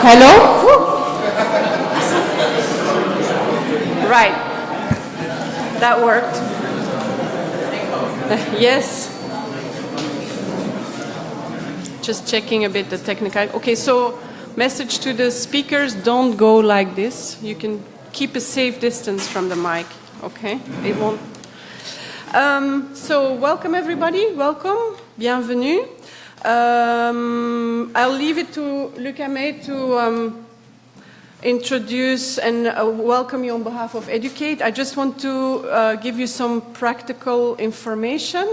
Hello? Right. That worked. Yes. Just checking a bit the technical. Okay, so message to the speakers, don't go like this. You can keep a safe distance from the mic, okay? It won't. So welcome everybody, welcome, bienvenue. I'll leave it to Luc Hamé to introduce and welcome you on behalf of Educate. I just want to give you some practical information.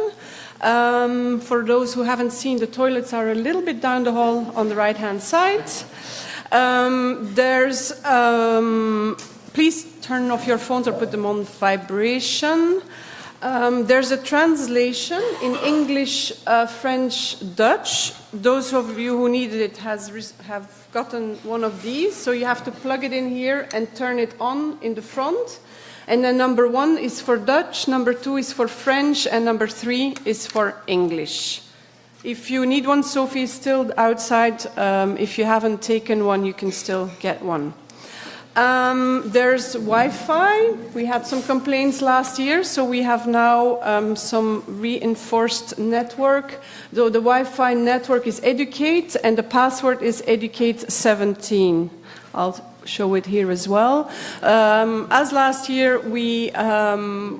For those who haven't seen, the toilets are a little bit down the hall on the right-hand side. Please turn off your phones or put them on vibration. There's a translation in English, French, Dutch. Those of you who needed it have gotten one of these. So you have to plug it in here and turn it on in the front. And then number 1 is for Dutch, number 2 is for French, and number 3 is for English. If you need one, Sophie is still outside. If you haven't taken one, you can still get one. There's Wi-Fi. We had some complaints last year, so we have now some reinforced network. Though the Wi-Fi network is Educate, and the password is Educate17. I'll show it here as well. As last year, we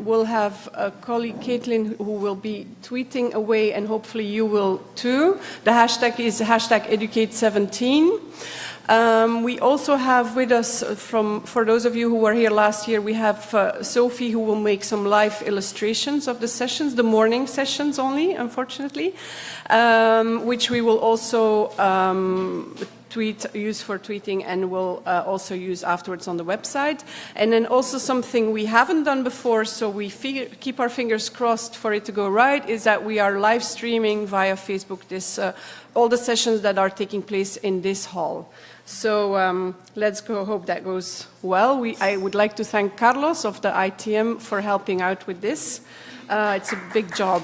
will have a colleague, Caitlin, who will be tweeting away, and hopefully you will too. The hashtag is #Educate17. We also have with us, for those of you who were here last year, we have Sophie, who will make some live illustrations of the sessions, the morning sessions only, unfortunately, which we will also use for tweeting, and will also use afterwards on the website. And then also something we haven't done before, so we keep our fingers crossed for it to go right, is that we are live streaming via Facebook all the sessions that are taking place in this hall. So let's go, hope that goes well. I would like to thank Carlos of the ITM for helping out with this. It's a big job.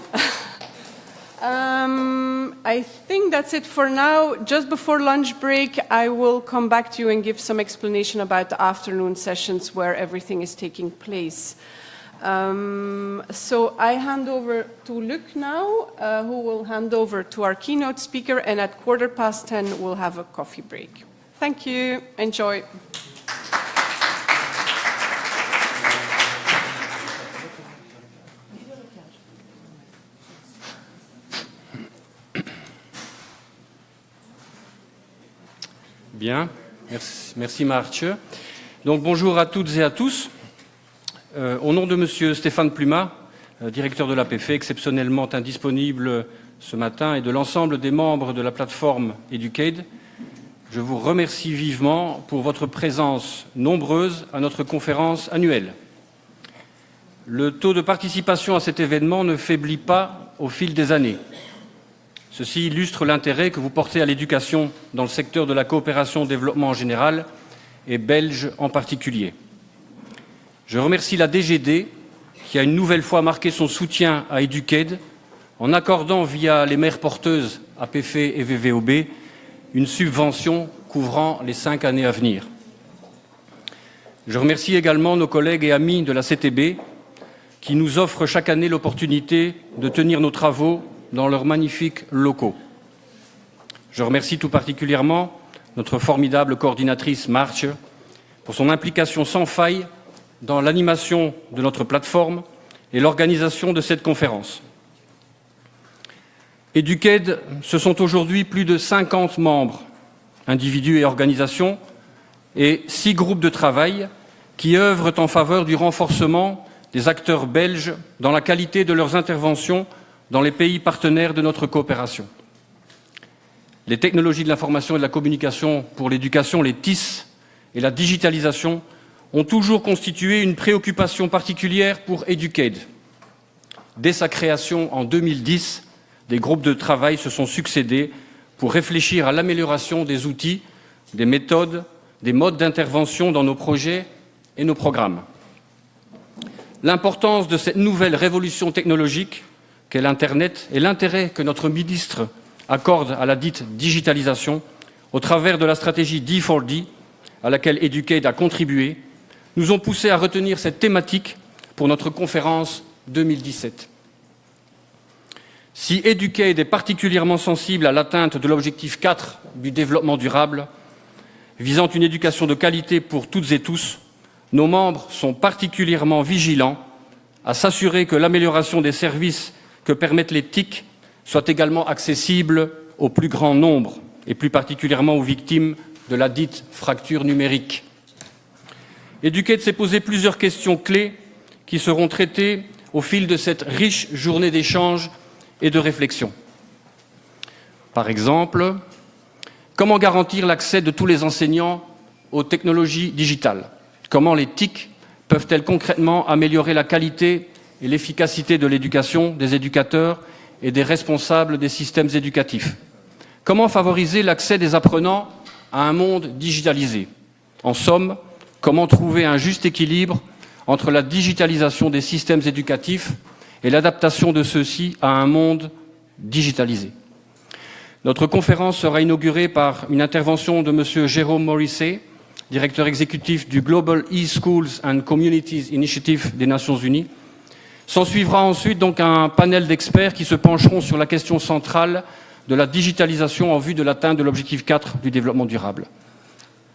I think that's it for now. Just before lunch break, I will come back to you and give some explanation about the afternoon sessions where everything is taking place. So I hand over to Luc now, who will hand over to our keynote speaker, and at 10:15 we'll have a coffee break. Thank you. Enjoy. Bien, merci Marthe. Donc bonjour à toutes et à tous. Au nom de Monsieur Stéphane Plumat, directeur de l'APF, exceptionnellement indisponible ce matin, et de l'ensemble des membres de la plateforme Educate, je vous remercie vivement pour votre présence nombreuse à notre conférence annuelle. Le taux de participation à cet événement ne faiblit pas au fil des années. Ceci illustre l'intérêt que vous portez à l'éducation dans le secteur de la coopération au développement en général et belge en particulier. Je remercie la DGD qui a une nouvelle fois marqué son soutien à Educate en accordant via les mères porteuses APF et VVOB une subvention couvrant les 5 années à venir. Je remercie également nos collègues et amis de la CTB qui nous offrent chaque année l'opportunité de tenir nos travaux dans leurs magnifiques locaux. Je remercie tout particulièrement notre formidable coordinatrice Marthe pour son implication sans faille dans l'animation de notre plateforme et l'organisation de cette conférence. Educate, ce sont aujourd'hui plus de 50 membres, individus et organisations, et 6 groupes de travail qui œuvrent en faveur du renforcement des acteurs belges dans la qualité de leurs interventions dans les pays partenaires de notre coopération. Les technologies de l'information et de la communication pour l'éducation, les TIS, et la digitalisation ont toujours constitué une préoccupation particulière pour Educate. Dès sa création en 2010, des groupes de travail se sont succédés pour réfléchir à l'amélioration des outils, des méthodes, des modes d'intervention dans nos projets et nos programmes. L'importance de cette nouvelle révolution technologique qu'est l'Internet et l'intérêt que notre ministre accorde à la dite digitalisation au travers de la stratégie D4D à laquelle Educate a contribué, nous ont poussé à retenir cette thématique pour notre conférence 2017. Si Educate est particulièrement sensible à l'atteinte de l'objectif 4 du développement durable, visant une éducation de qualité pour toutes et tous, nos membres sont particulièrement vigilants à s'assurer que l'amélioration des services que permettent les TIC soit également accessible au plus grand nombre, et plus particulièrement aux victimes de la dite fracture numérique. Educate s'est posé plusieurs questions clés qui seront traitées au fil de cette riche journée d'échange et de réflexion. Par exemple, comment garantir l'accès de tous les enseignants aux technologies digitales? Comment les TIC peuvent-elles concrètement améliorer la qualité et l'efficacité de l'éducation des éducateurs et des responsables des systèmes éducatifs? Comment favoriser l'accès des apprenants à un monde digitalisé? En somme, comment trouver un juste équilibre entre la digitalisation des systèmes éducatifs et l'adaptation de ceux-ci à un monde digitalisé? Notre conférence sera inaugurée par une intervention de M. Jerome Morrissey, directeur exécutif du Global E-Schools and Communities Initiative des Nations Unies. S'en suivra ensuite donc un panel d'experts qui se pencheront sur la question centrale de la digitalisation en vue de l'atteinte de l'objectif 4 du développement durable.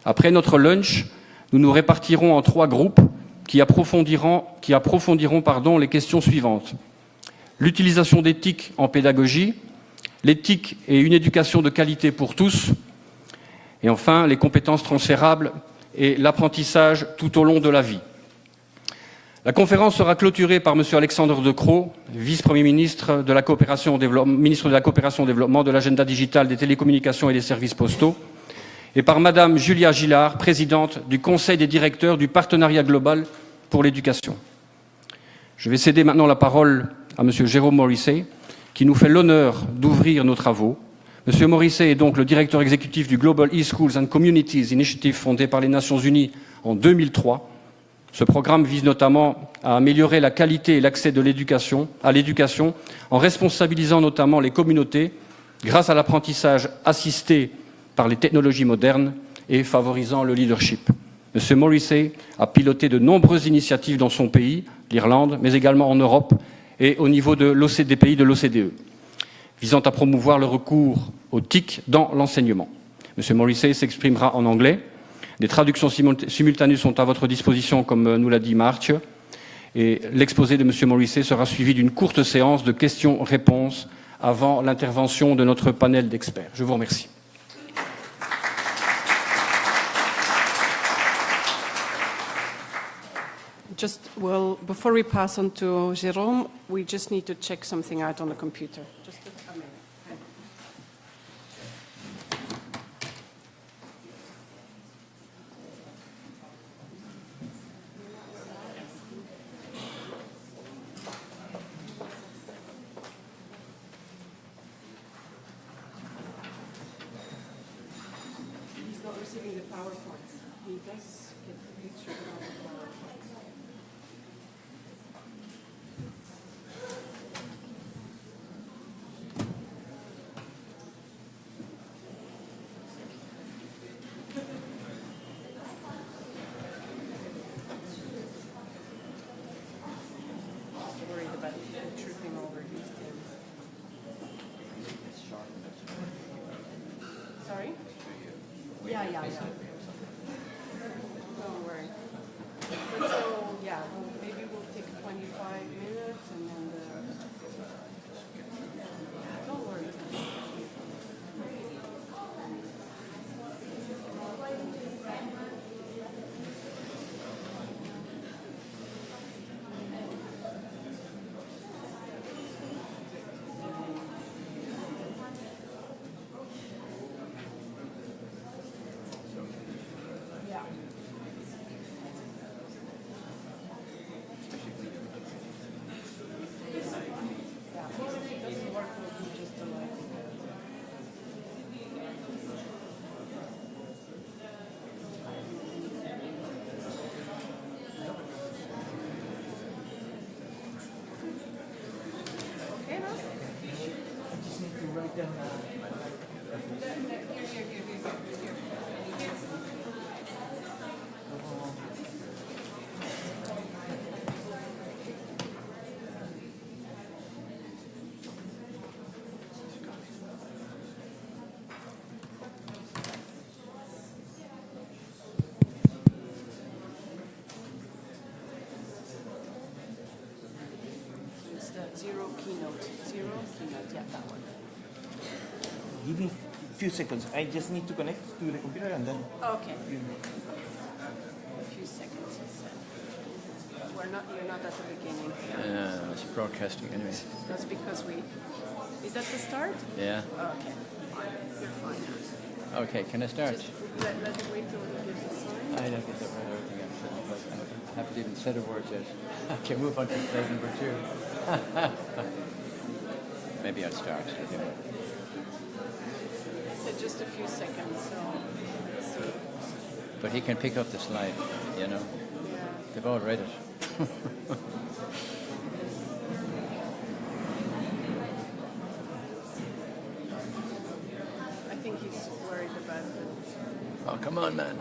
Après notre lunch, Nous nous répartirons en 3 groupes qui approfondiront les questions suivantes. L'utilisation des TIC en pédagogie, l'éthique et une éducation de qualité pour tous, et enfin les compétences transférables et l'apprentissage tout au long de la vie. La conférence sera clôturée par M. Alexandre De Croo, vice-premier ministre de la coopération au développement, de l'agenda digital, des télécommunications et des services postaux, et par Mme Julia Gillard, présidente du Conseil des directeurs du Partenariat global pour l'éducation. Je vais céder maintenant la parole à M. Jerome Morrissey, qui nous fait l'honneur d'ouvrir nos travaux. M. Morrissey est donc le directeur exécutif du Global E-Schools and Communities Initiative fondé par les Nations Unies en 2003. Ce programme vise notamment à améliorer la qualité et l'accès à l'éducation en responsabilisant notamment les communautés grâce à l'apprentissage assisté par les technologies modernes et favorisant le leadership. M. Morrissey a piloté de nombreuses initiatives dans son pays, l'Irlande, mais également en Europe et au niveau des pays de l'OCDE, visant à promouvoir le recours aux TIC dans l'enseignement. M. Morrissey s'exprimera en anglais. Des traductions simultanées sont à votre disposition, comme nous l'a dit Marthe, et l'exposé de M. Morrissey sera suivi d'une courte séance de questions-réponses avant l'intervention de notre panel d'experts. Je vous remercie. Before we pass on to Jerome, we just need to check something out on the computer. Just a minute. He's not receiving the PowerPoint. He does get the picture of the PowerPoint. Sorry? Yeah. Don't worry. But so, yeah, maybe we'll take 25 minutes and then don't worry. Zero keynote, yeah, that one. Give me a few seconds. I just need to connect to the computer and then... Okay. A few seconds, he said. You're not at the beginning. It's broadcasting anyway. That's because is that the start? Yeah. Okay, fine. You're fine. Okay, can I start? Just let it wait till it gives a sign. I don't get that right, everything I'm saying, but I haven't even said a word yet. Okay, move on to slide number 2. Maybe I'll start. Anyway. I said just a few seconds, so let's see. But he can pick up the slide, you know. Yeah. They've all read it. I think he's worried about it. Oh, come on, man.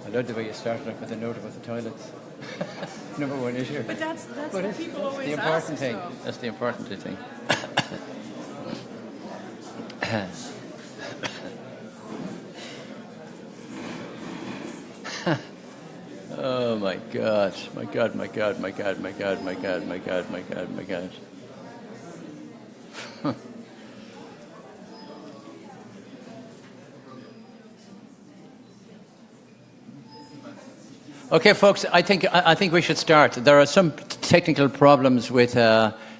I love the way you started off with a note about the toilets. Number 1 issue. But that's what people always the important ask. thing. So. That's the important thing. Oh my God, my God, my God, my God, my God, my God, my God, my God, my God. Okay, folks, I think we should start. There are some technical problems with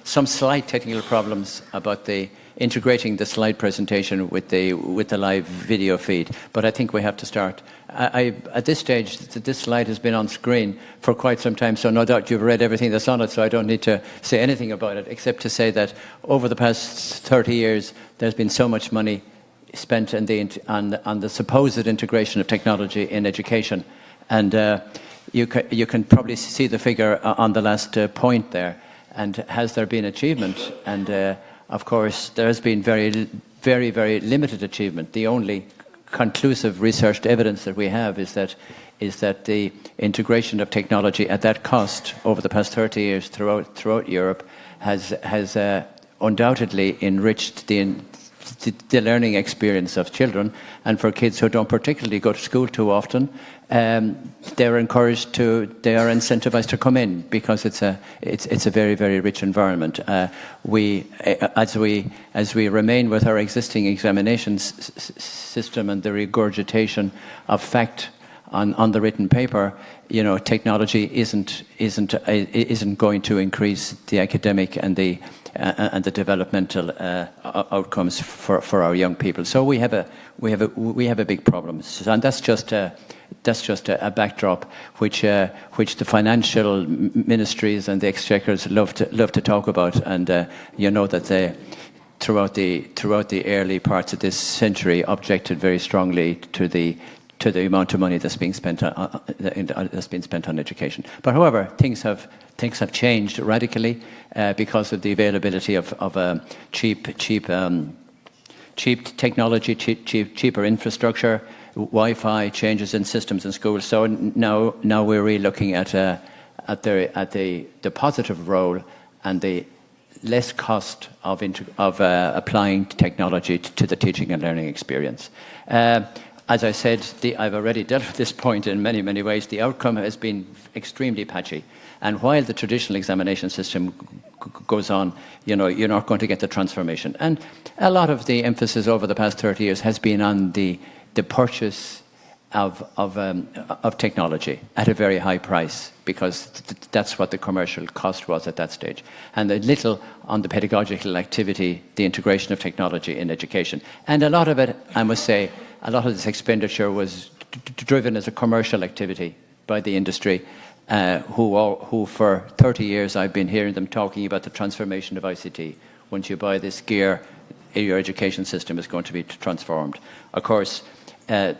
some slight technical problems about the integrating the slide presentation with the live video feed. But I think we have to start. At this stage, this slide has been on screen for quite some time, so no doubt you've read everything that's on it. So I don't need to say anything about it, except to say that over the past 30 years, there's been so much money spent on the supposed integration of technology in education. And you can probably see the figure on the last point there. And has there been achievement? And of course, there has been very, very, very limited achievement. The only conclusive researched evidence that we have is that the integration of technology at that cost over the past 30 years throughout Europe has undoubtedly enriched the learning experience of children, and for kids who don't particularly go to school too often, they are incentivized to come in because it's a very, very rich environment. As we remain with our existing examinations system and the regurgitation of fact on the written paper, technology isn't going to increase the academic and the developmental outcomes for our young people. So we have a big problem, and that's just a backdrop which the financial ministries and the exchequers love to talk about, and that they throughout the early parts of this century objected very strongly to the amount of money that's being spent on education. But however, things have changed radically because of the availability of cheap technology, cheaper infrastructure, Wi-Fi, changes in systems in schools. So now we're really looking at the positive role and the less cost of applying technology to the teaching and learning experience. As I said, I've already dealt with this point in many, many ways. The outcome has been extremely patchy. And while the traditional examination system goes on, you're not going to get the transformation. And a lot of the emphasis over the past 30 years has been on the purchase of technology at a very high price, because that's what the commercial cost was at that stage. And a little on the pedagogical activity, the integration of technology in education. And a lot of it, I must say, a lot of this expenditure was driven as a commercial activity by the industry, who for 30 years I've been hearing them talking about the transformation of ICT. Once you buy this gear, your education system is going to be transformed. Of course, that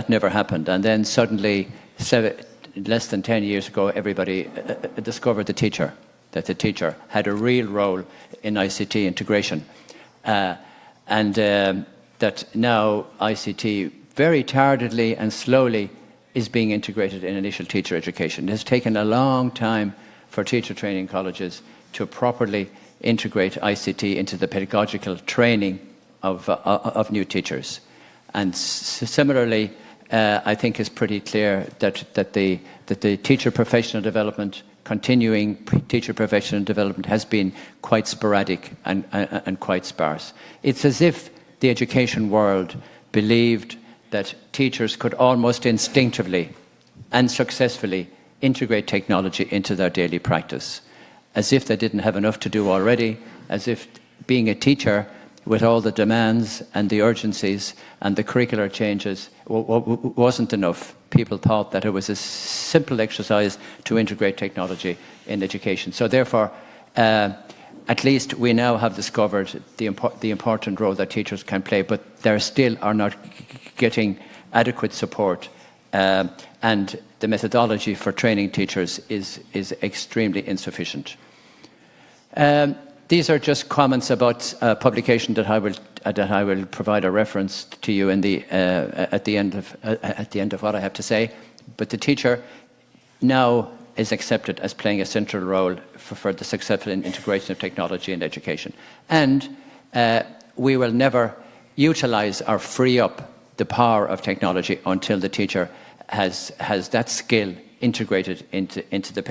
never happened. And then suddenly, less than 10 years ago, everybody discovered that the teacher had a real role in ICT integration. And that now ICT very tardily and slowly is being integrated in initial teacher education. It has taken a long time for teacher training colleges to properly integrate ICT into the pedagogical training of new teachers. And similarly, I think it's pretty clear that the teacher professional development, continuing teacher professional development, has been quite sporadic and quite sparse. It's as if the education world believed that teachers could almost instinctively and successfully integrate technology into their daily practice, as if they didn't have enough to do already, as if being a teacher with all the demands and the urgencies and the curricular changes wasn't enough. People thought that it was a simple exercise to integrate technology in education. So therefore, at least we now have discovered the important role that teachers can play, but they still are not getting adequate support. And the methodology for training teachers is extremely insufficient. These are just comments about a publication that I will provide a reference to you in at the end of what I have to say. But the teacher now is accepted as playing a central role for the successful integration of technology in education. And we will never utilize or free up the power of technology until the teacher has that skill integrated into the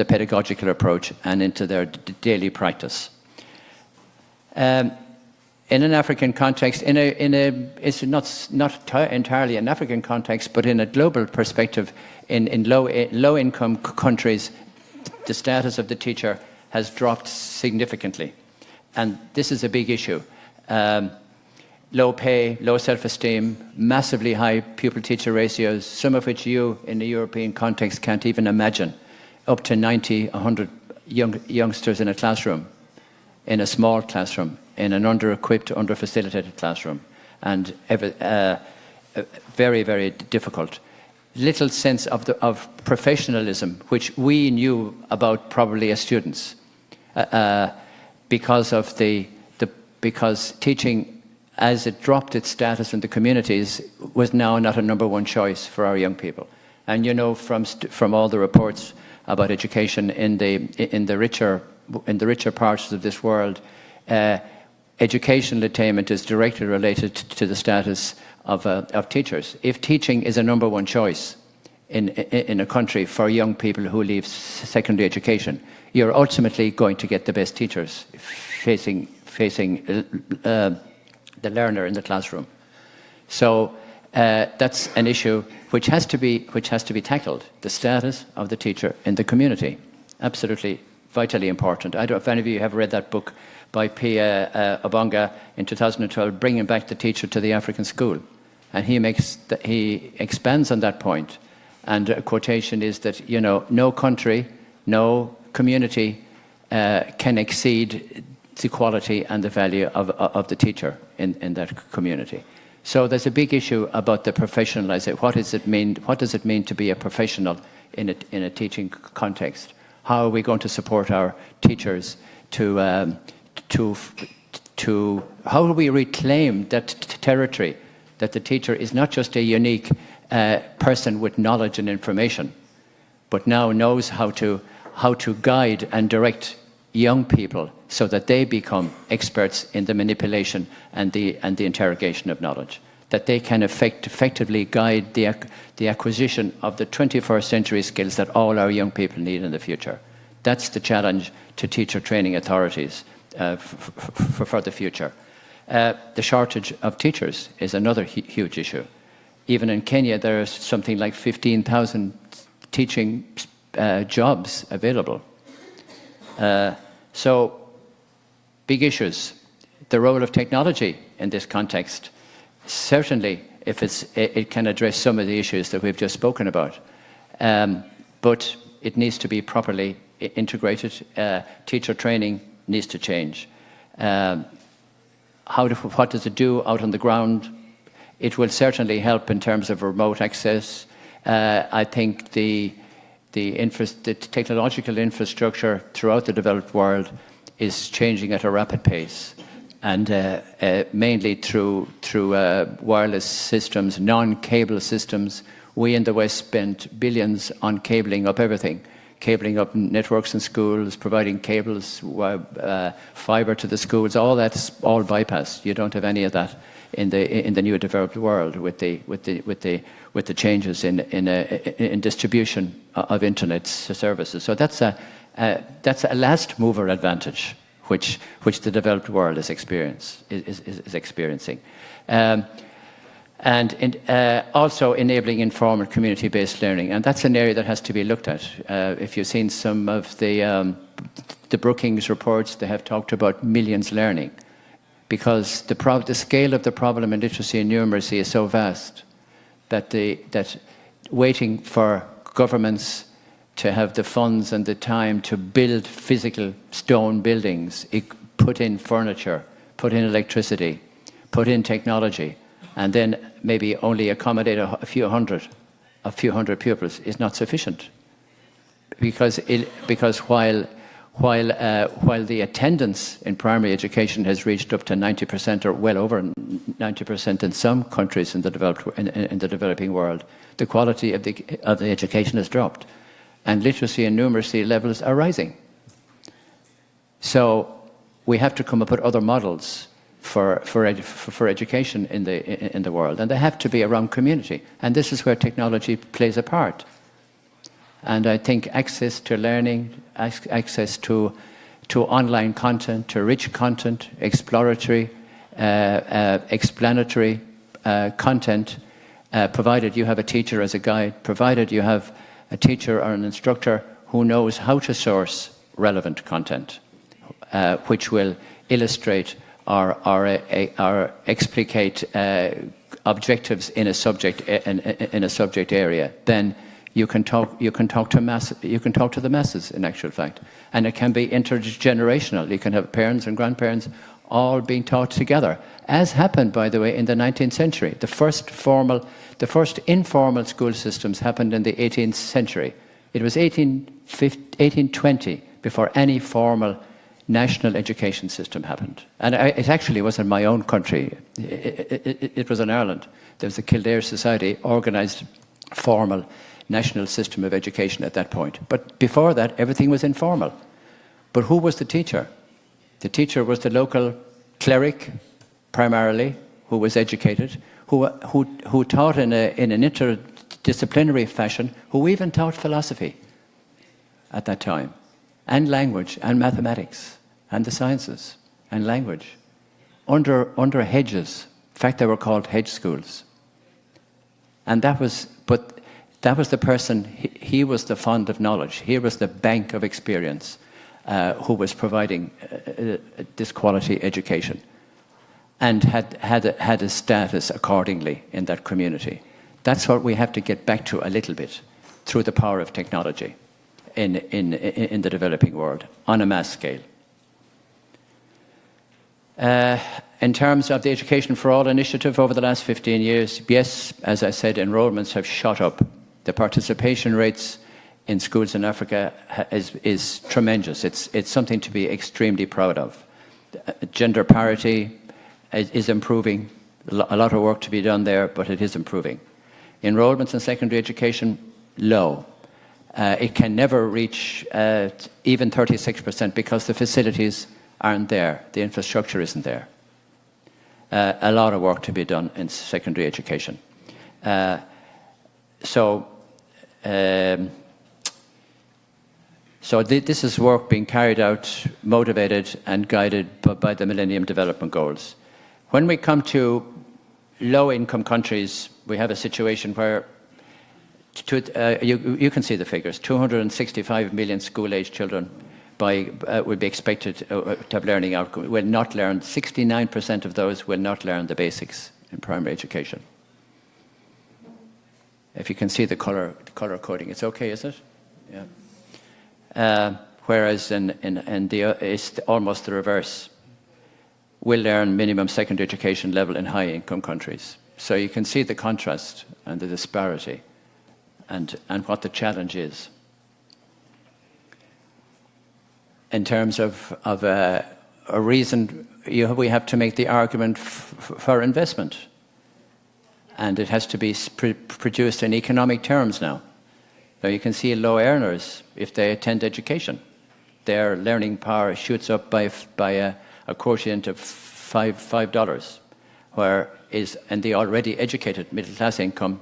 pedagogical approach and into their daily practice. In an African context, it's not entirely an African context, but in a global perspective, in low-income countries, the status of the teacher has dropped significantly. And this is a big issue. Low pay, low self-esteem, massively high pupil-teacher ratios, some of which you, in the European context, can't even imagine. Up to 90, 100 youngsters in a classroom, in a small classroom, in an under-equipped, under-facilitated classroom, and very, very difficult. Little sense of professionalism, which we knew about probably as students, because teaching, as it dropped its status in the communities, was now not a number one choice for our young people. And you know from all the reports about education in the richer parts of this world, educational attainment is directly related to the status of teachers. If teaching is a number one choice in a country for young people who leave secondary education, you're ultimately going to get the best teachers facing the learner in the classroom. So that's an issue which has to be tackled. The status of the teacher in the community, absolutely vitally important. I don't know if any of you have read that book by Pia Obonga in 2012, Bringing Back the Teacher to the African School, and he expands on that point. And a quotation is that no country, no community can exceed the quality and the value of the teacher in that community. So there's a big issue about the professionalization. What does it mean to be a professional in a teaching context? How are we going to support our teachers how do we reclaim that territory that the teacher is not just a unique person with knowledge and information, but now knows how to guide and direct young people so that they become experts in the manipulation and the interrogation of knowledge, that they can effectively guide the acquisition of the 21st century skills that all our young people need in the future. That's the challenge to teacher training authorities for the future. The shortage of teachers is another huge issue. Even in Kenya, there are something like 15,000 teaching jobs available. So, big issues. The role of technology in this context, certainly, if it can address some of the issues that we've just spoken about, but it needs to be properly integrated. Teacher training needs to change. What does it do out on the ground? It will certainly help in terms of remote access. I think the technological infrastructure throughout the developed world is changing at a rapid pace, and mainly through wireless systems, non-cable systems. We in the West spent billions on cabling up everything, cabling up networks in schools, providing cables, fiber to the schools. All that's all bypassed. You don't have any of that in the new developed world with the changes in distribution of internet services. So that's a last mover advantage which the developed world is experiencing, and also enabling informal community-based learning, and that's an area that has to be looked at. If you've seen some of the Brookings reports, they have talked about millions learning, because the scale of the problem in literacy and numeracy is so vast that waiting for governments to have the funds and the time to build physical stone buildings, put in furniture, put in electricity, put in technology, and then maybe only accommodate a few hundred pupils is not sufficient, because while the attendance in primary education has reached up to 90% or well over 90% in some countries in the developing world, the quality of the education has dropped, and literacy and numeracy levels are rising. So we have to come up with other models for education in the world, and they have to be around community. And this is where technology plays a part. And I think access to learning, access to online content, to rich content, exploratory, explanatory content, provided you have a teacher as a guide, provided you have a teacher or an instructor who knows how to source relevant content, which will illustrate or explicate objectives in a subject area, then you can talk to the masses, in actual fact. And it can be intergenerational. You can have parents and grandparents all being taught together, as happened, by the way, in the 19th century. The first informal school systems happened in the 18th century. It was 1820 before any formal national education system happened. And it actually was in my own country. It was in Ireland. There was the Kildare Society, organised formal national system of education at that point. But before that, everything was informal. But who was the teacher? The teacher was the local cleric, primarily, who was educated, who taught in an interdisciplinary fashion, who even taught philosophy at that time, and language, and mathematics, and the sciences, and language, under hedges. In fact, they were called hedge schools. And that was the person, he was the font of knowledge, he was the bank of experience, who was providing this quality education, and had a status accordingly in that community. That's what we have to get back to a little bit through the power of technology in the developing world on a mass scale. In terms of the Education for All initiative over the last 15 years, yes, as I said, enrollments have shot up. The participation rates in schools in Africa is tremendous. It's something to be extremely proud of. Gender parity is improving. A lot of work to be done there, but it is improving. Enrollments in secondary education, low. It can never reach even 36% because the facilities aren't there. The infrastructure isn't there. A lot of work to be done in secondary education. So this is work being carried out, motivated and guided by the Millennium Development Goals. When we come to low-income countries, we have a situation where you can see the figures. 265 million school-aged children would be expected to have learning outcomes. Will not learn. 69% of those will not learn the basics in primary education. If you can see the color coding, it's okay, is it? Yeah. Whereas it's almost the reverse. Will learn minimum secondary education level in high-income countries. So you can see the contrast and the disparity, and what the challenge is. In terms of a reason, we have to make the argument for investment. And it has to be produced in economic terms now. Now you can see low earners, if they attend education, their learning power shoots up by a quotient of $5, and the already educated middle class income,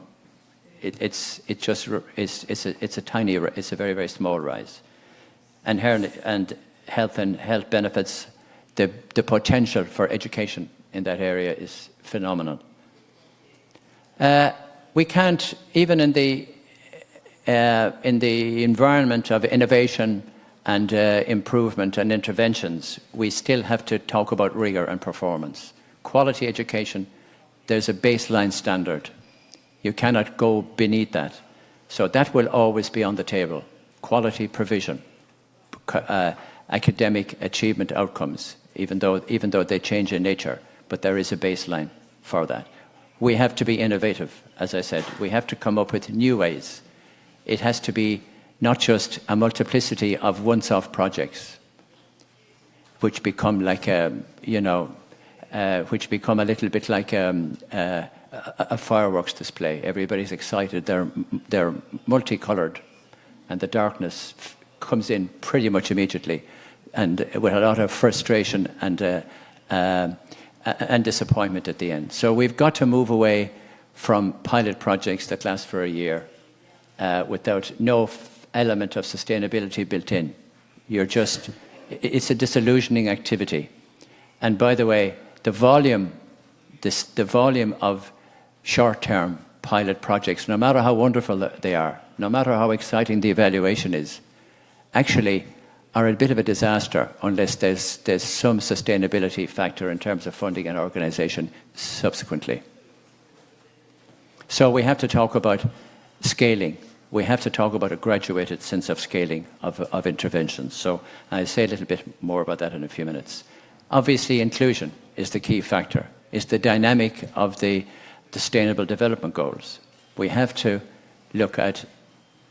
it's a very, very small rise. And health benefits, the potential for education in that area is phenomenal. We can't, even in the environment of innovation and improvement and interventions, we still have to talk about rigor and performance. Quality education, there's a baseline standard. You cannot go beneath that. So that will always be on the table. Quality provision, academic achievement outcomes, even though they change in nature, but there is a baseline for that. We have to be innovative, as I said. We have to come up with new ways. It has to be not just a multiplicity of once-off projects, which become like which become a little bit like a fireworks display. Everybody's excited. They're multicolored, and the darkness comes in pretty much immediately. and with a lot of frustration and disappointment at the end. So we've got to move away from pilot projects that last for a year without no element of sustainability built in. It's a disillusioning activity. And by the way, the volume of short-term pilot projects, no matter how wonderful they are, no matter how exciting the evaluation is, actually are a bit of a disaster unless there's some sustainability factor in terms of funding and organisation subsequently. So we have to talk about scaling. We have to talk about a graduated sense of scaling of interventions. So I'll say a little bit more about that in a few minutes. Obviously, inclusion is the key factor. It's the dynamic of the Sustainable Development Goals. We have to look at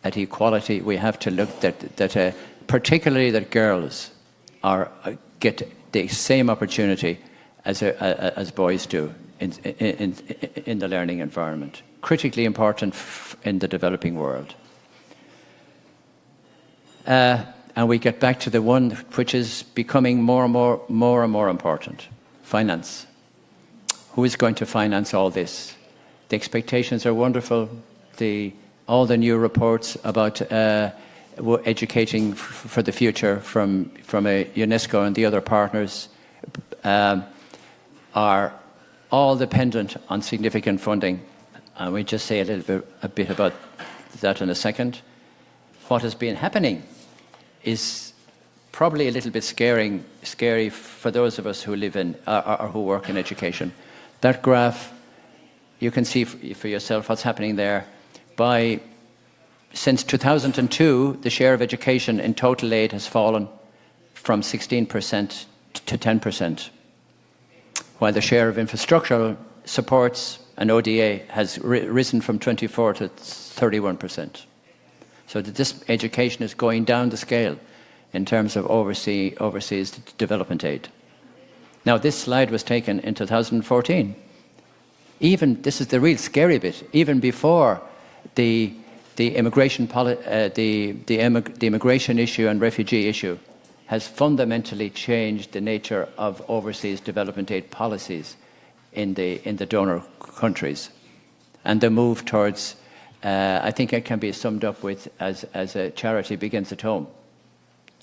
equality. We have to look that particularly that girls get the same opportunity as boys do in the learning environment. Critically important in the developing world. And we get back to the one which is becoming more and more important: finance. Who is going to finance all this? The expectations are wonderful. All the new reports about educating for the future from UNESCO and the other partners are all dependent on significant funding. And we just say a bit about that in a second. What has been happening is probably a little bit scary for those of us who live in or who work in education. That graph, you can see for yourself what's happening there. Since 2002, the share of education in total aid has fallen from 16% to 10%, while the share of infrastructural supports and ODA has risen from 24 to 31%. So this education is going down the scale in terms of overseas development aid. Now, this slide was taken in 2014. This is the real scary bit. Even before the immigration issue and refugee issue has fundamentally changed the nature of overseas development aid policies in the donor countries, and the move towards, I think it can be summed up with as a charity begins at home.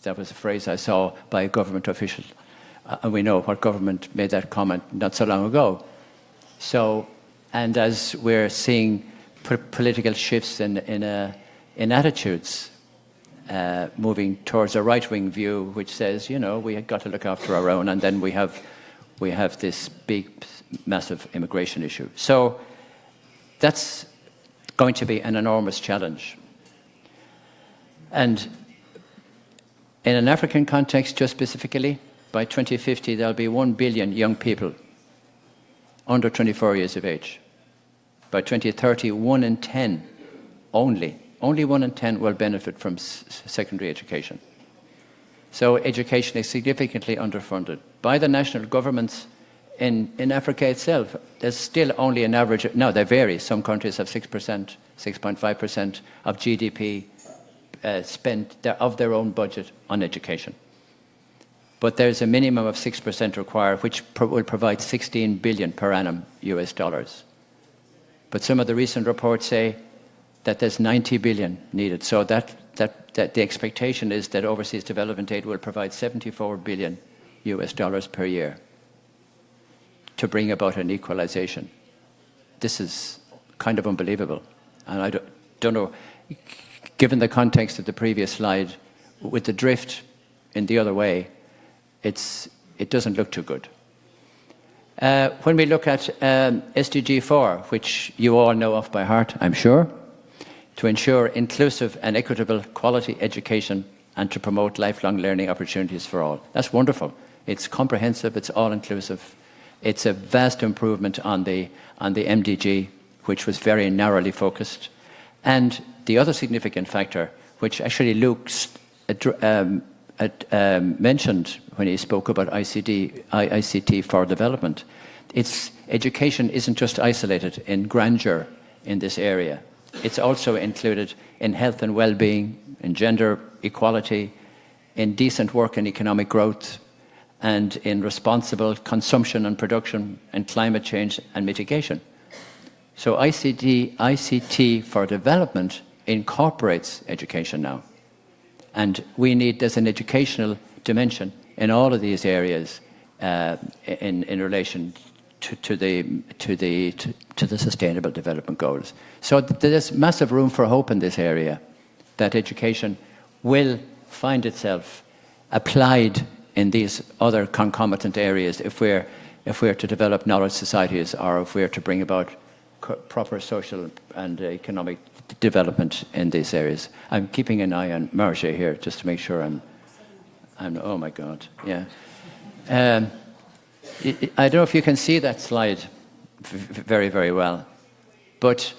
That was a phrase I saw by a government official, and we know what government made that comment not so long ago. So, and as we're seeing political shifts in attitudes, moving towards a right-wing view, which says, we have got to look after our own, and then we have this big, massive immigration issue. So that's going to be an enormous challenge. And in an African context, just specifically, by 2050, there'll be 1 billion young people under 24 years of age. By 2030, 1 in 10, only 1 in 10 will benefit from secondary education. So education is significantly underfunded. By the national governments in Africa itself, there's still only an average. Now, they vary. Some countries have 6%, 6.5% of GDP spent of their own budget on education. But there's a minimum of 6% required, which will provide $16 billion per annum US dollars. But some of the recent reports say that there's 90 billion needed. So that the expectation is that overseas development aid will provide 74 billion US dollars per year to bring about an equalization. This is kind of unbelievable. And I don't know, given the context of the previous slide, with the drift in the other way, it doesn't look too good. When we look at SDG 4, which you all know off by heart, I'm sure, to ensure inclusive and equitable quality education and to promote lifelong learning opportunities for all. That's wonderful. It's comprehensive, it's all-inclusive. It's a vast improvement on the MDG, which was very narrowly focused. And the other significant factor, which actually Luke mentioned when he spoke about ICT for development, education isn't just isolated in grandeur in this area. It's also included in health and well-being, in gender equality, in decent work and economic growth, and in responsible consumption and production, and climate change and mitigation. So ICT for development incorporates education now. And there's an educational dimension in all of these areas in relation to the Sustainable Development Goals. So there's massive room for hope in this area, that education will find itself applied in these other concomitant areas if we're to develop knowledge societies, or if we're to bring about proper social and economic development in these areas. I'm keeping an eye on Marcia here just to make sure I'm oh my God, yeah. I don't know if you can see that slide very, very well, but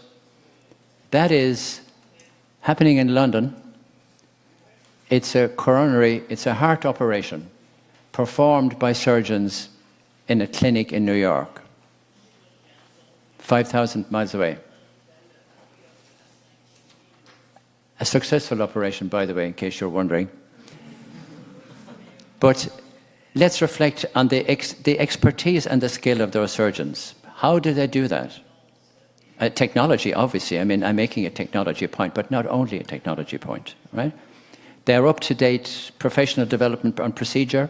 that is happening in London. It's a heart operation performed by surgeons in a clinic in New York, 5,000 miles away. A successful operation, by the way, in case you're wondering. But let's reflect on the expertise and the skill of those surgeons. How do they do that? Technology, obviously. I mean, I'm making a technology point, but not only a technology point, right? They're up-to-date professional development on procedure,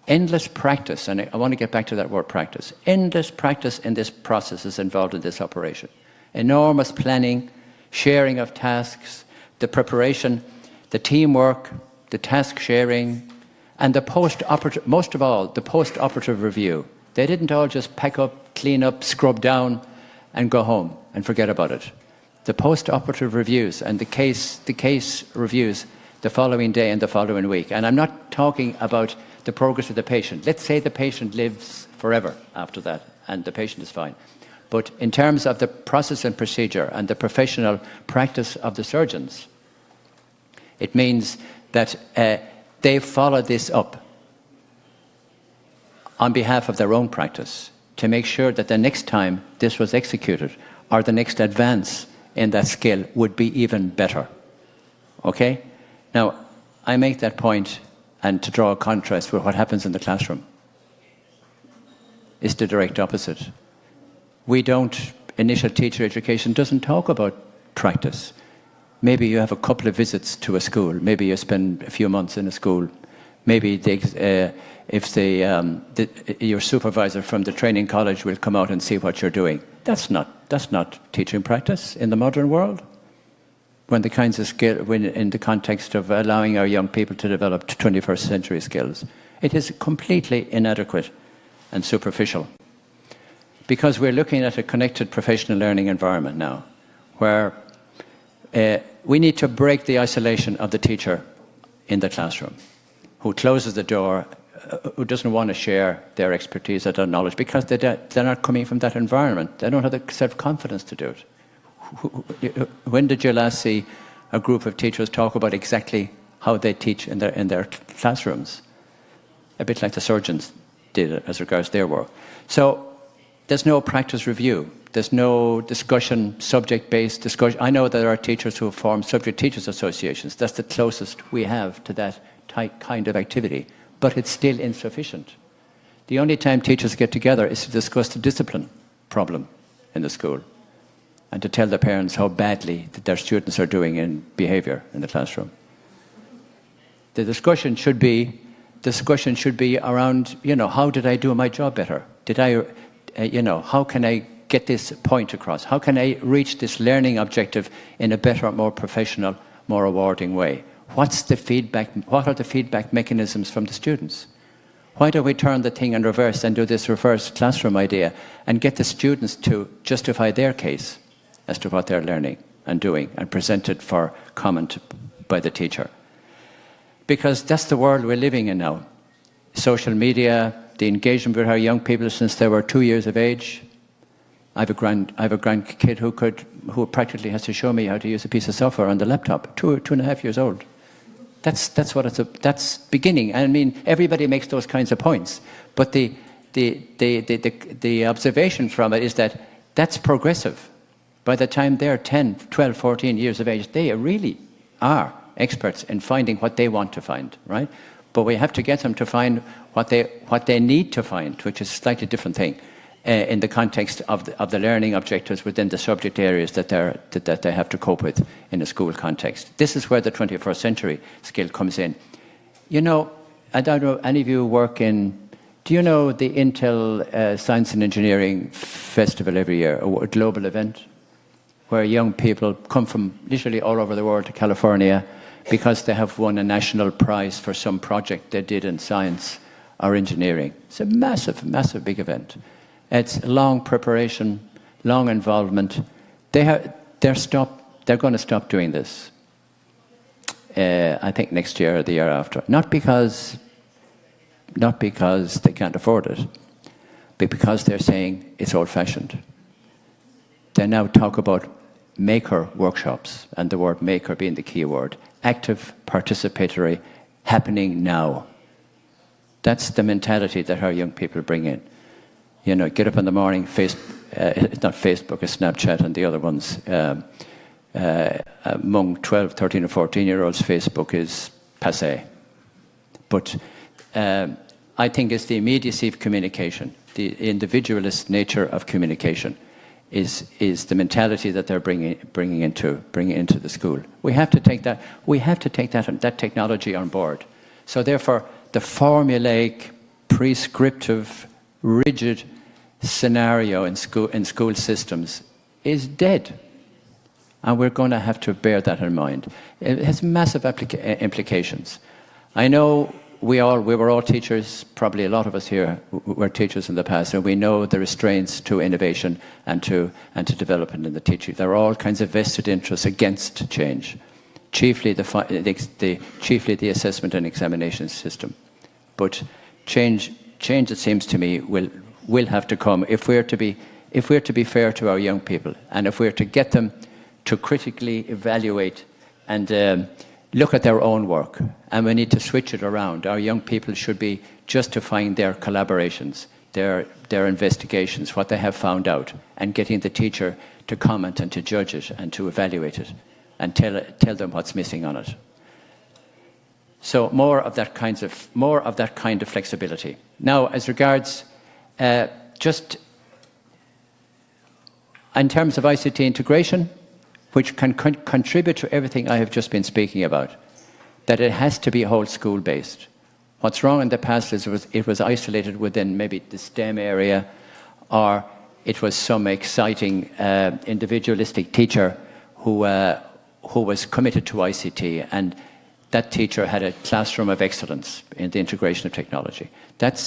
endless practice, and I want to get back to that word practice. Endless practice in this process is involved in this operation. Enormous planning, sharing of tasks, the preparation, the teamwork, the task sharing, and the post-operative, most of all, the post-operative review. They didn't all just pack up, clean up, scrub down, and go home and forget about it. The post-operative reviews and the case reviews the following day and the following week. And I'm not talking about the progress of the patient. Let's say the patient lives forever after that, and the patient is fine. But in terms of the process and procedure and the professional practice of the surgeons, it means that they follow this up on behalf of their own practice to make sure that the next time this was executed, or the next advance in that skill, would be even better. Okay? Now, I make that point, and to draw a contrast with what happens in the classroom. It's the direct opposite. Initial teacher education doesn't talk about practice. Maybe you have a couple of visits to a school. Maybe you spend a few months in a school. Maybe your supervisor from the training college will come out and see what you're doing. That's not teaching practice in the modern world. When the kinds of when in the context of allowing our young people to develop 21st century skills, it is completely inadequate and superficial. Because we're looking at a connected professional learning environment now, where we need to break the isolation of the teacher in the classroom, who closes the door, who doesn't want to share their expertise or their knowledge, because they're not coming from that environment. They don't have the self-confidence to do it. When did you last see a group of teachers talk about exactly how they teach in their classrooms? A bit like the surgeons did as regards their work. So there's no practice review. There's no discussion, subject-based discussion. I know that there are teachers who have formed subject teachers associations. That's the closest we have to that kind of activity. But it's still insufficient. The only time teachers get together is to discuss the discipline problem in the school, and to tell the parents how badly that their students are doing in behaviour in the classroom. The discussion should be around, how did I do my job better? Did I, how can I get this point across? How can I reach this learning objective in a better, more professional, more rewarding way? What are the feedback mechanisms from the students? Why don't we turn the thing in reverse and do this reverse classroom idea and get the students to justify their case as to what they're learning and doing, and present it for comment by the teacher? Because that's the world we're living in now. Social media, the engagement with our young people since they were 2 years of age. I have a grandkid who practically has to show me how to use a piece of software on the laptop. 2.5 years old. That's beginning. I mean, everybody makes those kinds of points, but the observation from it is that that's progressive. By the time they're 10, 12, 14 years of age, they really are experts in finding what they want to find, right? But we have to get them to find what they need to find, which is a slightly different thing in the context of the learning objectives within the subject areas that they have to cope with in a school context. This is where the 21st century skill comes in. You know, I don't know, any of you work in, do you know the Intel Science and Engineering Festival every year, a global event where young people come from literally all over the world to California because they have won a national prize for some project they did in science or engineering. It's a massive, massive big event. It's long preparation, long involvement. They're going to stop doing this. I think next year or the year after. Not because they can't afford it, but because they're saying it's old-fashioned. They now talk about maker workshops, and the word maker being the key word. Active, participatory, happening now. That's the mentality that our young people bring in. You know, get up in the morning, it's not Facebook, it's Snapchat and the other ones. Among 12, 13 or 14-year-olds, Facebook is passé. But I think it's the immediacy of communication, the individualist nature of communication is the mentality that they're bringing into the school. We have to take that technology on board. So therefore, the formulaic, prescriptive, rigid scenario in school systems is dead. And we're going to have to bear that in mind. It has massive implications. I know we were all teachers, probably a lot of us here were teachers in the past, and we know the restraints to innovation and to development in the teaching. There are all kinds of vested interests against change, chiefly the assessment and examination system. But change, it seems to me, will have to come if we're to be fair to our young people, and if we're to get them to critically evaluate and look at their own work. And we need to switch it around. Our young people should be justifying their collaborations, their investigations, what they have found out, and getting the teacher to comment and to judge it and to evaluate it and tell them what's missing on it. So more of that kind of flexibility. Now, as regards just in terms of ICT integration, which can contribute to everything I have just been speaking about, that it has to be whole school based. What's wrong in the past is it was isolated within maybe the STEM area, or it was some exciting individualistic teacher who was committed to ICT, and that teacher had a classroom of excellence in the integration of technology. That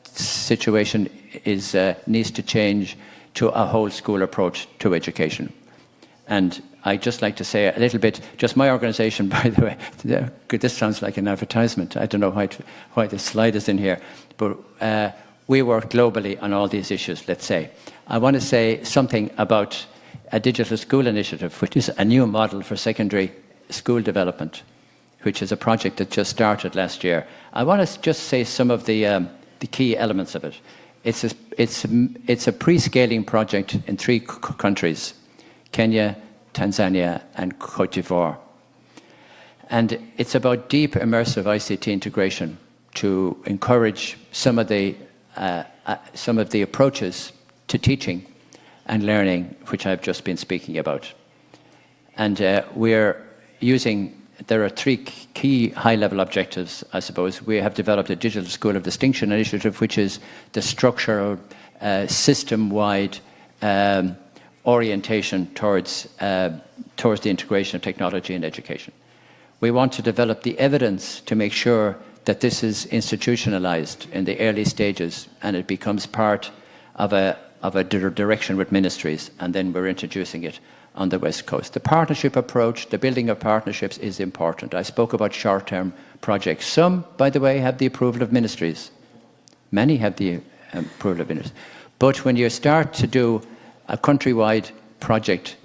situation needs to change to a whole school approach to education. And I'd just like to say a little bit, just my organisation, by the way, this sounds like an advertisement. I don't know why the slide is in here, but we work globally on all these issues, let's say. I want to say something about a digital school initiative, which is a new model for secondary school development, which is a project that just started last year. I want to just say some of the key elements of it. It's a pre-scaling project in 3 countries, Kenya, Tanzania, and Cote d'Ivoire. And it's about deep immersive ICT integration to encourage some of the approaches to teaching and learning, which I've just been speaking about. And there are 3 key high-level objectives, I suppose. We have developed a Digital School of Distinction initiative, which is the structural, system-wide orientation towards the integration of technology in education. We want to develop the evidence to make sure that this is institutionalized in the early stages and it becomes part of a direction with ministries, and then we're introducing it on the West Coast. The partnership approach, the building of partnerships is important. I spoke about short-term projects. Some, by the way, have the approval of ministries. Many have the approval of ministries. But when you start to do a countrywide project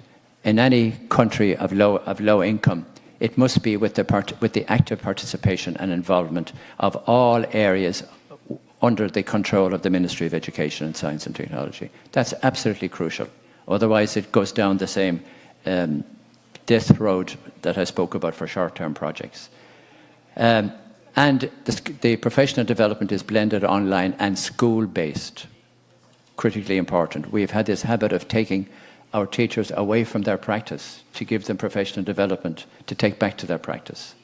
in any country of low income, it must be with the active participation and involvement of all areas under the control of the Ministry of Education and Science and Technology. That's absolutely crucial. Otherwise, it goes down the same death road that I spoke about for short-term projects. And the professional development is blended online and school-based, critically important. We've had this habit of taking our teachers away from their practice to give them professional development to take back to their practice.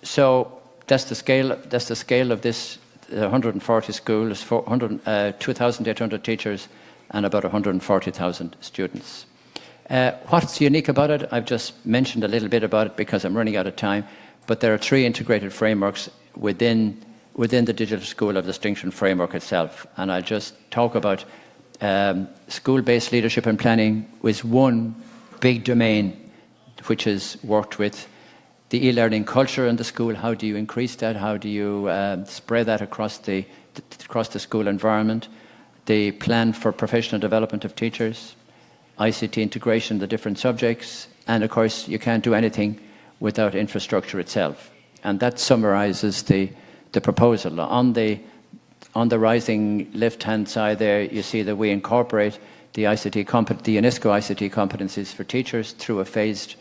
So that's the scale. That's the scale of this. 140 schools, 2,800 teachers, and about 140,000 students. What's unique about it? I've just mentioned a little bit about it because I'm running out of time. But there are 3 integrated frameworks within the Digital School of Distinction framework itself, and I'll just talk about school-based leadership and planning with one big domain, which is worked with the e-learning culture in the school. How do you increase that? How do you spread that across the school environment? The plan for professional development of teachers, ICT integration, the different subjects, and of course you can't do anything without infrastructure itself. And that summarizes the proposal. On the rising left-hand side there, you see that we incorporate the UNESCO ICT competencies for teachers through a phased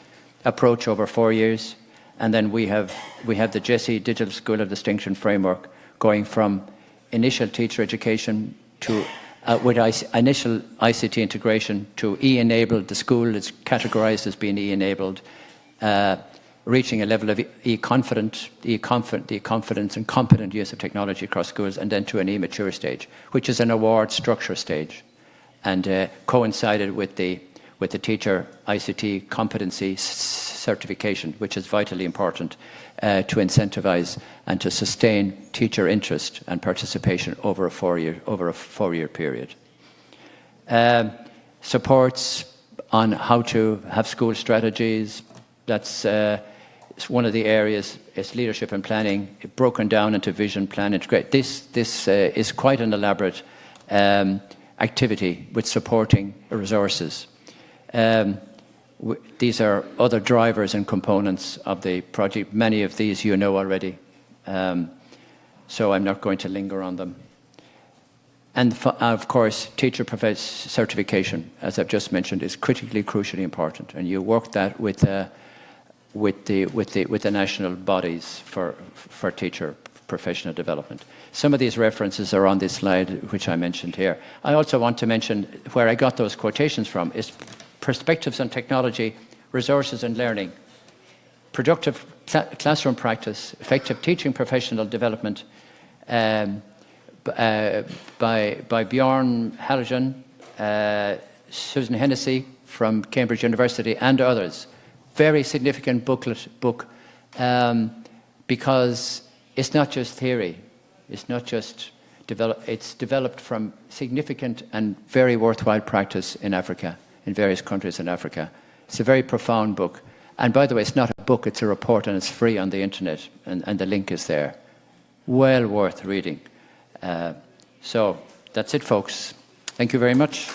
approach over 4 years. And then we have the JESI Digital School of Distinction framework going from initial teacher education to with initial ICT integration to e-enabled. The school is categorized as being e-enabled, reaching a level of confidence and competent use of technology across schools, and then to an e-mature stage, which is an award structure stage, and coincided with the teacher ICT competency certification, which is vitally important to incentivize and to sustain teacher interest and participation over a four-year period. Supports on how to have school strategies. That's it's one of the areas. It's leadership and planning, broken down into vision, plan, integrate. This is quite an elaborate activity with supporting resources. These are other drivers and components of the project. Many of these you know already, so I'm not going to linger on them. And of course, teacher professional certification, as I've just mentioned, is crucially important, and you work that with the national bodies for teacher professional development. Some of these references are on this slide, which I mentioned here. I also want to mention where I got those quotations from is Perspectives on Technology, Resources and Learning, Productive Classroom Practice, Effective Teaching Professional Development, by Bjorn Halligan, Susan Hennessy from Cambridge University, and others. Very significant book, because it's not just theory. It's not just it's developed from significant and very worthwhile practice in Africa, in various countries in Africa. It's a very profound book. And by the way, it's not a book, it's a report, and it's free on the internet, and the link is there. Well worth reading. So that's it, folks. Thank you very much.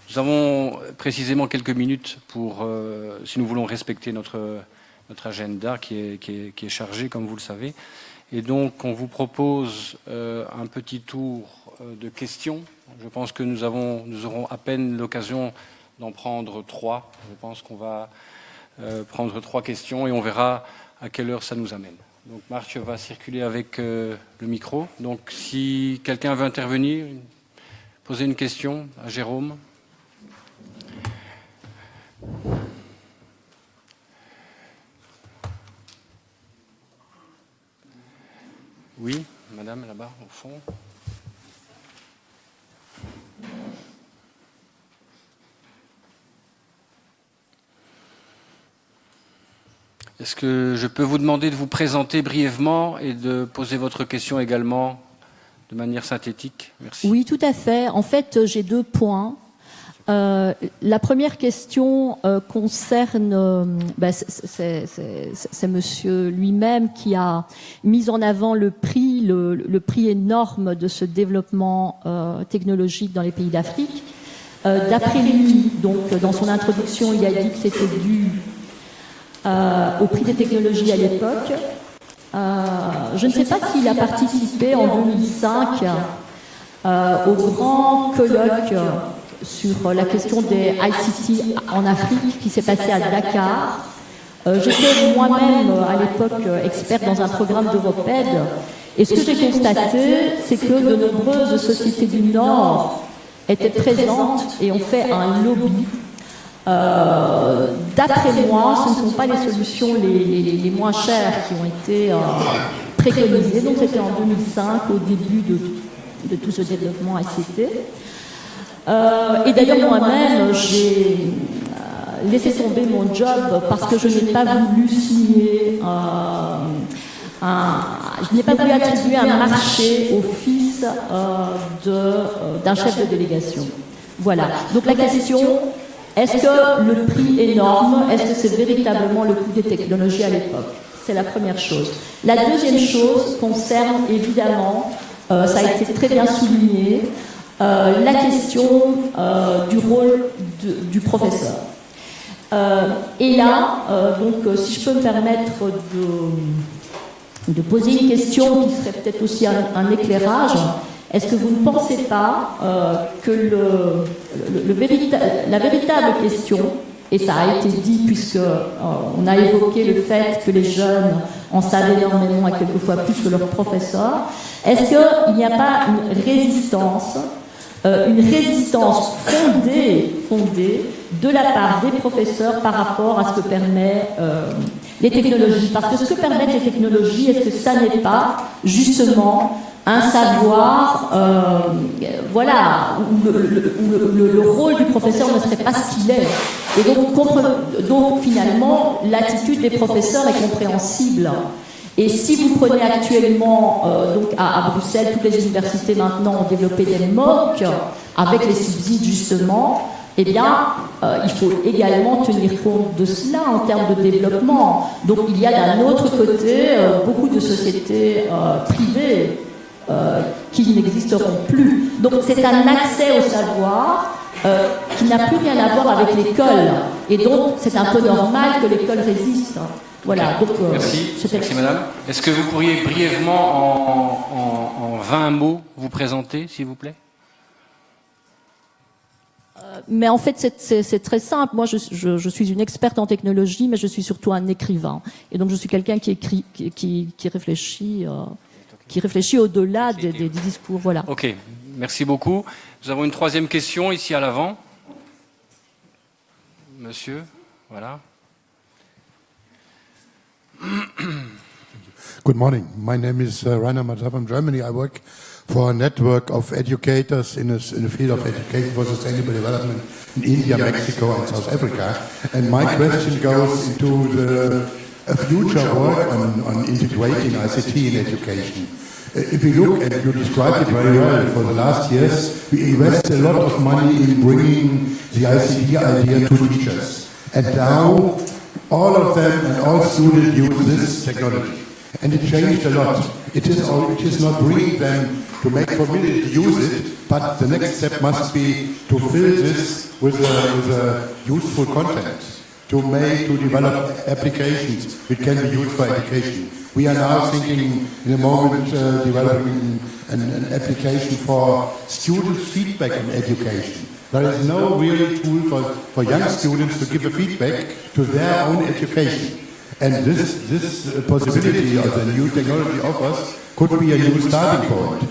Nous avons précisément quelques minutes pour, si nous voulons respecter notre agenda qui est chargé, comme vous le savez. Et donc, on vous propose un petit tour de questions. Je pense que nous aurons à peine l'occasion d'en prendre 3. Je pense qu'on va prendre 3 questions et on verra à quelle heure ça nous amène. Donc, Marc va circuler avec le micro. Donc, si quelqu'un veut intervenir, poser une question à Jérôme. Oui, madame, là-bas, au fond. Est-ce que je peux vous demander de vous présenter brièvement et de poser votre question également de manière synthétique? Merci. Oui, tout à fait. En fait, j'ai 2 points. La première question concerne, c'est monsieur lui-même qui a mis en avant le prix énorme de ce développement technologique dans les pays d'Afrique. D'après lui, donc dans son introduction, il a dit que c'était dû au prix des technologies à l'époque. Je ne sais pas s'il a participé en 2005 au grand colloque sur la question des ICT en Afrique qui s'est passé à Dakar. J'étais moi-même à l'époque experte dans un programme d'Europed et ce que j'ai constaté, c'est que de nombreuses sociétés du Nord étaient présentes et ont fait un lobby. D'après moi, ce ne sont pas les solutions les moins chères qui ont été préconisées. Donc c'était en 2005, au début de tout ce développement ICT. Et d'ailleurs, moi-même, j'ai laissé tomber mon job parce que je n'ai pas voulu signer je n'ai pas voulu attribuer un marché au fils d'un chef de délégation. Voilà. Donc la question, est-ce que le prix énorme, est-ce que c'est véritablement le coût des technologies à l'époque? C'est la première chose. La deuxième chose concerne évidemment, ça a été très bien souligné, la question du rôle du professeur. Et là, donc, si je peux me permettre de poser une question qui serait peut-être aussi un éclairage, est-ce que vous ne pensez pas que la véritable question, et ça a été dit puisque on a évoqué le fait que les jeunes en savent énormément et quelquefois plus que leurs professeurs, est-ce qu'il n'y a pas une résistance fondée de la part des professeurs par rapport à ce que permet les technologies? Parce que ce que permettent les technologies, est-ce que ça n'est pas justement un savoir, voilà, où le rôle du professeur ne serait pas ce qu'il est. Et donc finalement, l'attitude des professeurs est compréhensible. Et si vous prenez actuellement, donc à Bruxelles, toutes les universités maintenant ont développé des MOOC avec les subsides justement, eh bien, il faut également tenir compte de cela en termes de développement. Donc il y a d'un autre côté beaucoup de sociétés privées qui n'existeront plus. Donc c'est un accès au savoir qui n'a plus rien à voir avec l'école. Et donc c'est un peu normal que l'école résiste. Voilà, donc, merci madame. Est-ce que vous pourriez brièvement, en 20 mots, vous présenter, s'il vous plaît? Mais en fait, c'est très simple. Moi, je suis une experte en technologie, mais je suis surtout un écrivain. Et donc, je suis quelqu'un qui écrit, qui réfléchit au-delà des discours. Voilà. Ok, merci beaucoup. Nous avons une troisième question ici à l'avant. Monsieur, voilà. Good morning. My name is Rainer Matter from Germany. I work for a network of educators in the field of education for sustainable development in India, Mexico, and South Africa. And my question goes into the future work on integrating ICT in education. If you look, and you described it very well, for the last years, we invest a lot of money in bringing the ICT idea to teachers. And now, all of them and all students use this technology. And it changed a lot. It is not bringing them to make familiar to use it, but the next step must be to fill this with a useful content, to develop applications which can be used for education. We are now thinking in a moment developing an application for student feedback in education. There is no real tool for young students to give a feedback to their own education. And this possibility of the new technology offers could be a new starting point.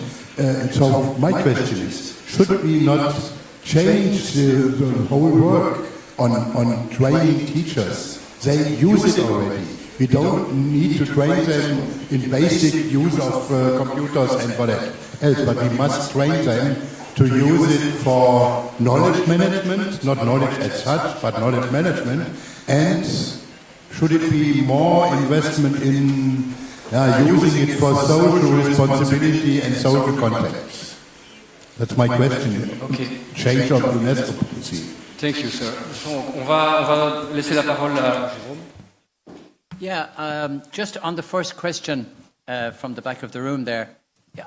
So my question is, should we not change the whole work on training teachers? They use it already. We don't need to train them in basic use of computers and whatever else, but we must train them to use it for knowledge management, not knowledge as such, but knowledge management. And should it be more investment in using it for social responsibility and social context? That's my question. Okay. Change of UNESCO policy. Thank you, sir. Donc, on va laisser la parole à Jérôme. Yeah, just on the first question from the back of the room there,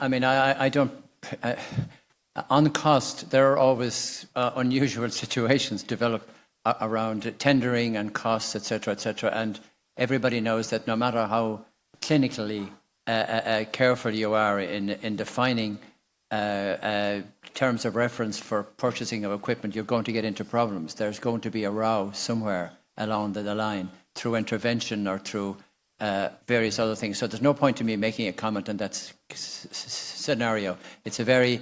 I mean, I don't... on cost, there are always unusual situations develop around tendering and costs, etc., and everybody knows that no matter how clinically careful you are in defining terms of reference for purchasing of equipment, you're going to get into problems. There's going to be a row somewhere along the line through intervention or through various other things. So there's no point to me making a comment on that scenario. It's a very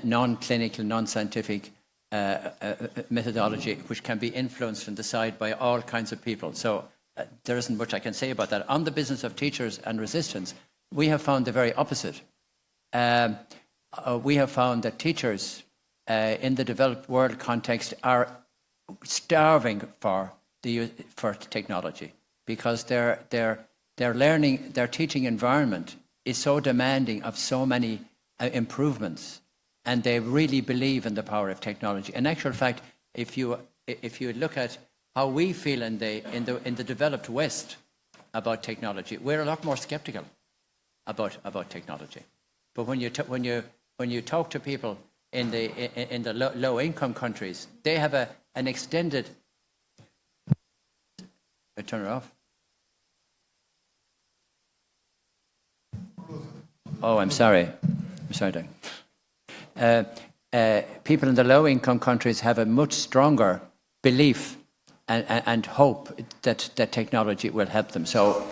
non-clinical, non-scientific methodology which can be influenced and decided by all kinds of people. So there isn't much I can say about that. On the business of teachers and resistance, we have found the very opposite. We have found that teachers in the developed world context are starving for technology because their teaching environment is so demanding of so many improvements, and they really believe in the power of technology. In actual fact, if you look at how we feel in the developed West about technology, we're a lot more skeptical about technology. But when you talk to people in the low income countries, they have an extended. Turn it off. Oh, I'm sorry, Dan. People in the low income countries have a much stronger belief and hope that technology will help them. So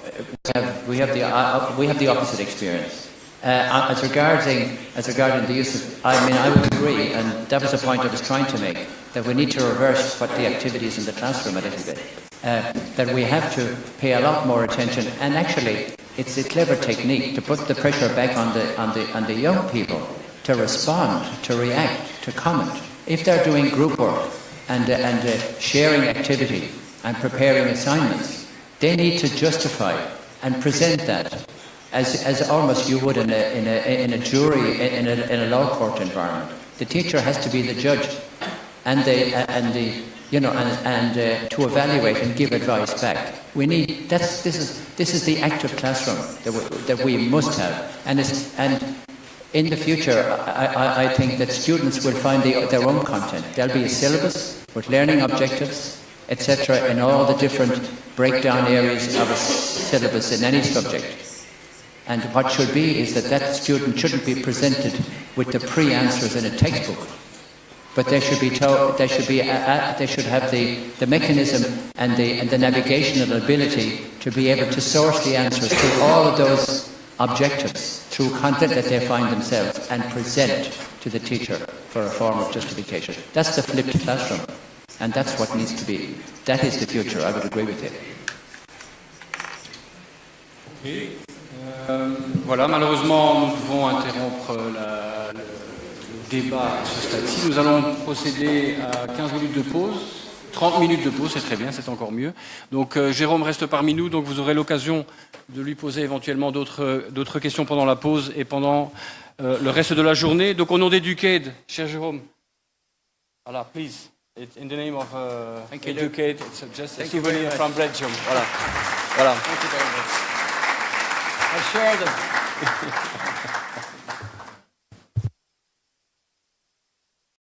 we have the opposite experience. As regarding the use of, I would agree, and that was the point I was trying to make, that we need to reverse what the activities in the classroom a little bit. That we have to pay a lot more attention, and actually, it's a clever technique to put the pressure back on the young people to respond, to react, to comment. If they're doing group work and sharing activity and preparing assignments, they need to justify and present that as almost you would in a jury in a law court environment. The teacher has to be the judge, and to evaluate and give advice back. We need this is the active classroom that we must have, and in the future, I think that students will find their own content. There'll be a syllabus with learning objectives, etc., in all the different breakdown areas of a syllabus in any subject. And what should be is that student shouldn't be presented with the pre-answers in a textbook, but they should have the mechanism and the navigational ability to be able to source the answers through all of those objectives, through content that they find themselves, and present to the teacher for a form of justification. That's the flipped classroom, and that's what needs to be. That is the future, I would agree with you. Okay. Voilà, malheureusement, nous devons interrompre le débat à ce stade-ci. Nous allons procéder à 15 minutes de pause. 30 minutes de pause, c'est très bien, c'est encore mieux. Donc Jérôme reste parmi nous, donc vous aurez l'occasion de lui poser éventuellement d'autres questions pendant la pause et pendant le reste de la journée. Donc au nom d'Educate, cher Jérôme, voilà, please, it's in the name of Educate, it's just a souvenir from Belgium. Voilà. Voilà. Thank you very much. I share them.